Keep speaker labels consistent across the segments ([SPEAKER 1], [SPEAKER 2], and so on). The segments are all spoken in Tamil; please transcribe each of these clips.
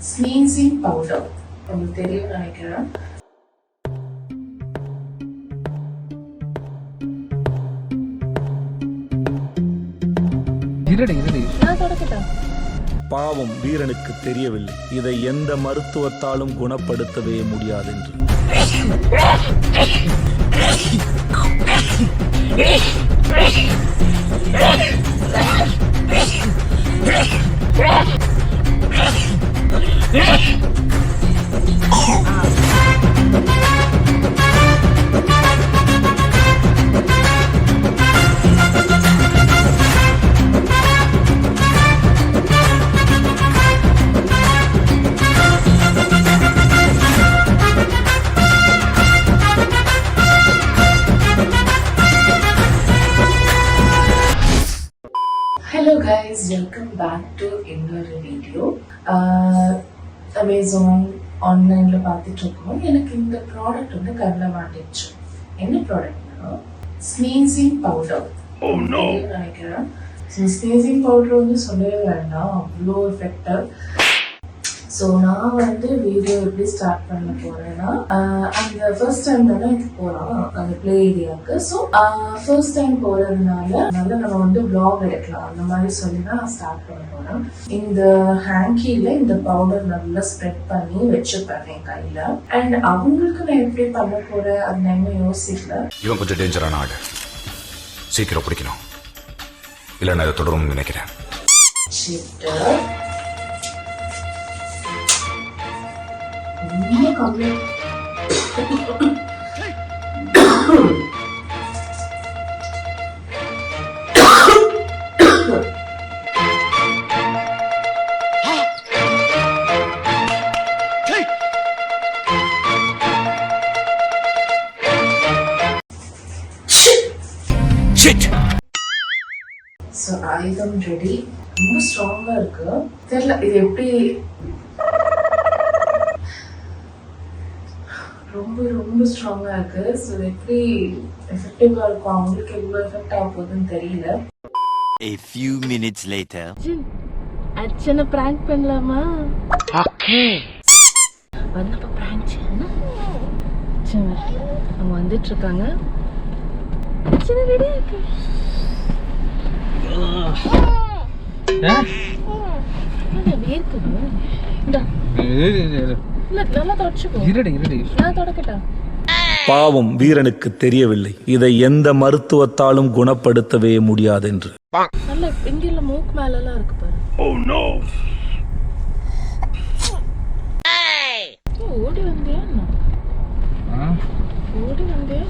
[SPEAKER 1] ஸ்னீசிங் பவுடர் உங்களுக்கு தெரியும் நினைக்கிறேன்.
[SPEAKER 2] பாவம் வீரனுக்கு தெரியவில்லை, இதை எந்த மருத்துவத்தாலும் குணப்படுத்தவே முடியாதென்று.
[SPEAKER 1] Hello guys, welcome back to another video. Amazon online பார்த்துட்டு இருக்கோம். எனக்கு இந்த ப்ராடக்ட் வந்து கண்ணுல மாட்டிச்சு. என்ன ப்ராடக்ட்னா ஸ்னீசிங் பவுடர். Oh no. நினைக்கிறேன். ஸ்னீசிங் பவுடர் வந்து சொல்லவே வேண்டாம், அவ்வளோ எஃபெக்டிவ். ஸோ நான் வந்து வீடியோ எப்படி ஸ்டார்ட் பண்ண போறேன்னா, அந்த ஃபர்ஸ்ட் டைம் தானே இது போகிறோம் அந்த ப்ளே ஏரியாவுக்கு. ஸோ ஃபர்ஸ்ட் டைம் போகிறதுனால நம்ம வந்து வ்ளாக் எடுக்கலாம் அந்த மாதிரி சொல்லி தான் நான் ஸ்டார்ட் பண்ண போகிறேன். இந்த ஹேங்கியில் இந்த பவுடர் நல்லா ஸ்ப்ரெட் பண்ணி வச்சுப்பேன் என் கையில். அண்ட் அவங்களுக்கு நான் எப்படி பண்ண போகிறேன் அது நான் இன்னும் யோசிக்கல.
[SPEAKER 3] இவன் கொஞ்சம் டேஞ்சரான ஆடு, சீக்கிரம் பிடிக்கணும், இல்லை நான் இதை தொடரும்னு நினைக்கிறேன்.
[SPEAKER 1] So ஆயுதம் ரெடி. ரொம்ப ஸ்ட்ராங்கா இருக்கு, தெரியல இது எப்படி ரொம்ப ஸ்ட்ராங்கா இருக்கு. ஸோ எப்படி எஃபெக்டிவா இருக்கும், அவங்களுக்கு எவ்வளவு எஃபெக்ட் ஆக போகுதுன்னு தெரியல.
[SPEAKER 4] A few minutes later.
[SPEAKER 5] அர்ச்சனை பிராங்க் பண்ணலாமா? ஓகே வந்தப்ப பிராங்க் சரி அவங்க வந்துட்டு இருக்காங்க. அர்ச்சனை ரெடியா இருக்கு.
[SPEAKER 2] பாவம் வீரனுக்கு தெரியவில்லை, இதை எந்த மருத்துவத்தாலும் குணப்படுத்தவே முடியாதென்று.
[SPEAKER 5] இங்க மூக்கு மேலலாம் இருக்கு பாரு.
[SPEAKER 2] Oh no.
[SPEAKER 5] ஓடி வந்தியா? ஓடி வந்தியா?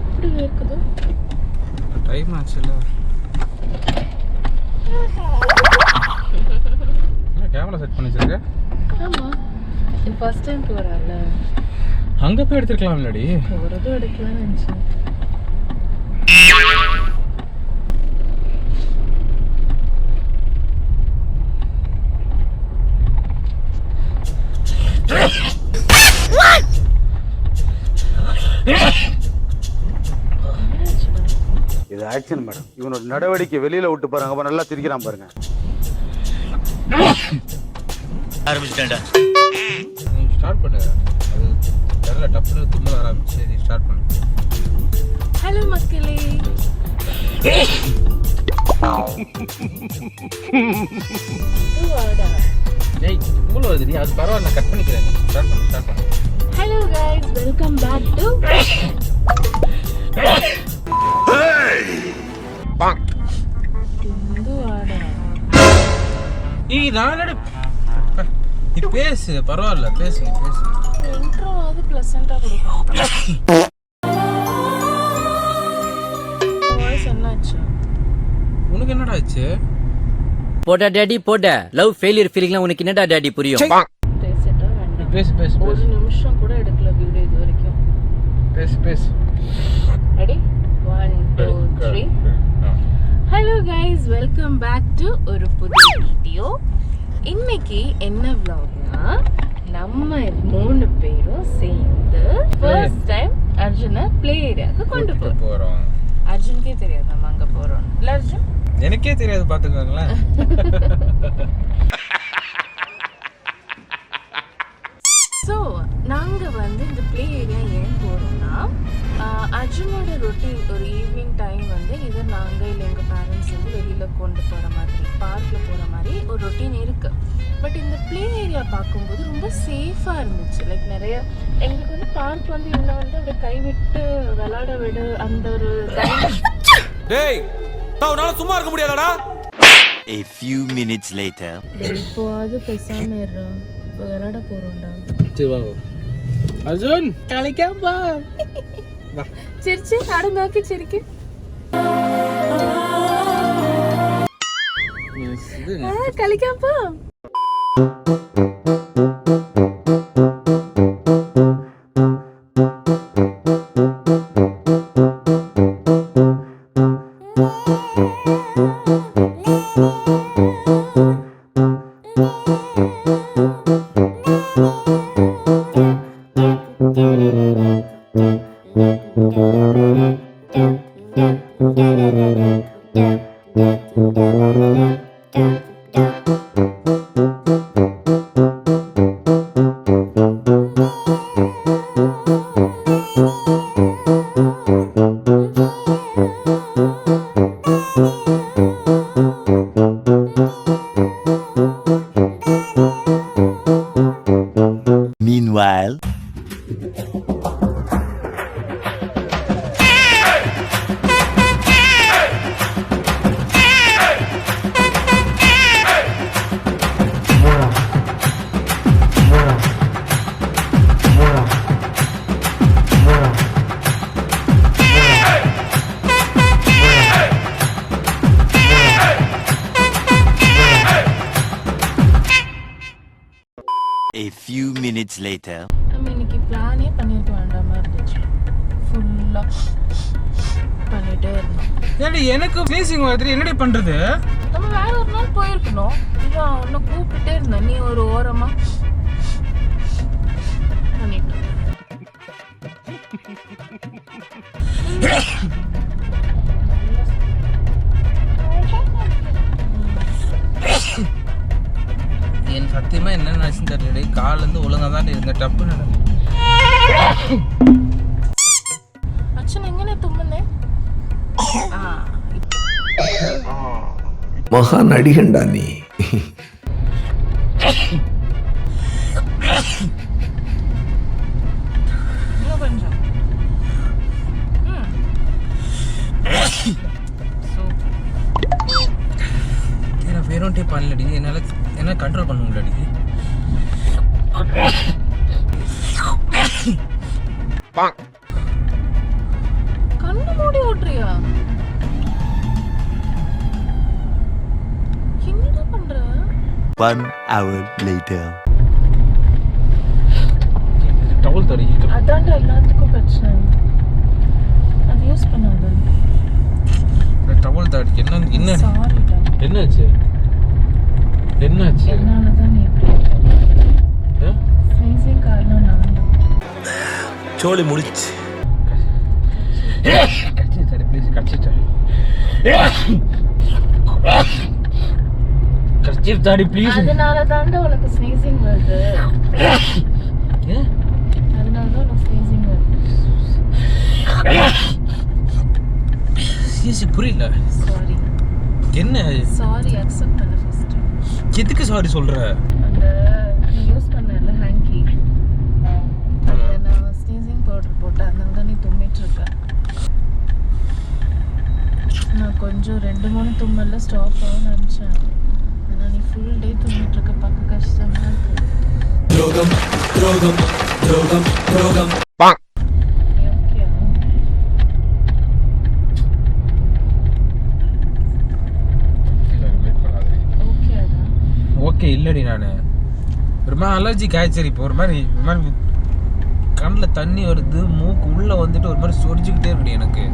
[SPEAKER 5] இப்படி இருக்குது.
[SPEAKER 6] டைம் ஆச்சுல. கேமரா செட் பண்ணி வச்சிருக்க?
[SPEAKER 5] ஆமா, இது ஃபர்ஸ்ட் டைம் போறல.
[SPEAKER 6] அங்க போய் எடுத்துக்கலாம் இல்லடி?
[SPEAKER 5] ஒருது எடுக்கலாம் நினைச்சேன்.
[SPEAKER 7] இது ஆக்ஷன் மேடம். இவனோட நடவடிக்கை வெளியில விட்டு பாருங்க, அப்ப நல்லா சிரிக்கிறான் பாருங்க.
[SPEAKER 4] ஆரம்பிச்சிட்டேன்டா.
[SPEAKER 6] நீ ஸ்டார்ட் பண்ணு. அது தெரியல, டப்புனு தும்மல் ஆரம்பிச்சு. நீ ஸ்டார்ட் பண்ணு.
[SPEAKER 5] ஹலோ மக்களே.
[SPEAKER 6] ஏய் தும்மல் வருது, அது பரவாயில்ல, கட் பண்ணிக்கிறேன். நீ ஸ்டார்ட் பண்ணு.
[SPEAKER 5] Hello guys, welcome back to
[SPEAKER 6] நீ பேசு, பரவாயில்ல, பேசு.
[SPEAKER 5] இன்ட்ரோ அது ப்ளசன்ட்டா கொடுக்கும். வாய்ஸ் என்னாச்சு?
[SPEAKER 6] உனக்கு என்னடா ஆச்சு?
[SPEAKER 8] போடா டாடி போடா. லவ் ஃபெயிலியர் ஃபீலிங்லாம் உனக்கு என்னடா டாடி புரியும்?
[SPEAKER 5] பேசிட்டா வேண்டாம்.
[SPEAKER 6] பேசு.
[SPEAKER 5] ஒரு நிமிஷம் கூட எடுக்கல வீடியோ இது வரைக்கும்.
[SPEAKER 6] பேசு.
[SPEAKER 5] Ready? 1 2 3. Hello guys, welcome back to ஒரு புது வீடியோ. இன்னைக்கு என்ன vlogனா, நம்ம 3 பேரும் சேர்ந்து ஃபர்ஸ்ட் டைம் அர்ஜுனை ப்ளே ஏரியாக்கு கொண்டு போறோம். அர்ஜுனுக்கே தெரியாது நம்ம அங்க போறோம். இல்ல அர்ஜுன்?
[SPEAKER 6] எனக்கே தெரியாது, பாத்துக்கோங்களேன்.
[SPEAKER 5] வந்து இந்த ப்ளே ஏரியா ஏன் போகிறோம்னா அர்ஜுனோட ரொட்டீன் ஒரு ஈவினிங் டைம் வந்து இதை நாங்கள் இல்லை எங்கள் பேரண்ட்ஸ் வந்து வெளியில் கொண்டு போகிற மாதிரி பார்க்கில் போகிற மாதிரி ஒரு ரொட்டீன் இருக்குது. பட் இந்த ப்ளே ஏரியா பார்க்கும்போது ரொம்ப சேஃபாக இருந்துச்சு. லைக் நிறைய எங்களுக்கு வந்து பார்க் வந்து இவனை வந்து அப்படியே கைவிட்டு விளையாட விடு அந்த ஒரு
[SPEAKER 2] சும்மா இருக்க முடியாதடா.
[SPEAKER 4] A few minutes later.
[SPEAKER 5] இப்போது பேசாம இருறோம். இப்போ விளையாட போறோம்டா.
[SPEAKER 6] சரி வா அர்ஜுன் கலைக்காம்பா வா
[SPEAKER 5] சிரிச்சு அடங்காக்கி சிரிக்கு. கலைக்காம்பா
[SPEAKER 4] Meanwhile. A few minutes later.
[SPEAKER 5] நம்ம இன்னைக்கு பிளானே பண்ணிருக்க வேண்டாமா இருந்துச்சு. ஃபுல்லா பண்ணிட்டே இருந்தோம்.
[SPEAKER 6] ஏன்டி எனக்கு ஸ்னீசிங் வருது என்னடி பண்றது?
[SPEAKER 5] நம்ம வேற ஒரு நாள் போயிருக்கணும். இவன் உன்னை கூப்பிட்டுட்டே இருந்தேன். நீ ஒரு ஓரமா பண்ணிட்டு
[SPEAKER 6] என் சத்தியமா என்ன நினைச்சு தெரியல. கால இருந்து ஒழுங்கா தான் இருந்த டப்பு
[SPEAKER 5] அச்சன் எங்கனே தும்முனே
[SPEAKER 9] மகா நடிகண்டா நீ.
[SPEAKER 5] கொஞ்சம்
[SPEAKER 6] வேறோன்ட்டே பண்ணலடி. என்னால் கண்ட்ரோல் பண்ண முடியலடி.
[SPEAKER 5] கண்ணு மூடி ஓட்டுறியா? என்னடா பண்ற?
[SPEAKER 4] 1 hour later.
[SPEAKER 6] டவுல் தடி.
[SPEAKER 5] அதான்டா எல்லாத்துக்கும் பிரச்சனை. அது யூஸ் பண்ணாத.
[SPEAKER 6] டவுல் தடி. என்ன
[SPEAKER 5] சாரிடா.
[SPEAKER 6] என்னாச்சு?
[SPEAKER 5] என்னாலதான் நீ இப்படி ஸ்னீசிங் காரணம் நான் தான்.
[SPEAKER 2] சோலி முடிச்சு.
[SPEAKER 6] கட்சிச்சாரு ப்ளீஸ் கட்சிச்சாரு. கட்சிச்சாரு ப்ளீஸ்.
[SPEAKER 5] அதனால தான்டா உனக்கு ஸ்னீசிங் வருது. அதனால தான் உனக்கு ஸ்னீசிங் வருது.
[SPEAKER 6] சீசி புரியல.
[SPEAKER 5] சாரி.
[SPEAKER 6] என்ன?
[SPEAKER 5] சாரி அக்செப்ட் பண்ணு ஃபர்ஸ்ட்.
[SPEAKER 6] எதுக்கு சாரி சொல்ற?
[SPEAKER 5] அந்த நீ யூஸ் பண்ணல ஹேங்கி. அத நான் ஸ்னீசிங் பவுடர் போட்டு அதனால தான் நீ தும்மிட்டு இருக்க. நான் கொஞ்சம் 2-3 தும்மல்ல ஸ்டாப் ஆகும் நினச்சேன். ஆனால் நீ ஃபுல் டே தும்மிட்டு இருக்க. பார்க்க கஷ்டமா இருக்கு.
[SPEAKER 9] துரோகம் துரோகம் துரோகம் துரோகம்.
[SPEAKER 6] ஓகே இல்லடி. நான் ஒரு மாதிரி அலர்ஜி காய்ச்சல். இப்போ ஒரு மாதிரி கண்ணில் தண்ணி வருது. மூக்கு உள்ளே வந்துட்டு ஒரு மாதிரி சொரிஞ்சுக்கிட்டே இருக்குடி எனக்கு.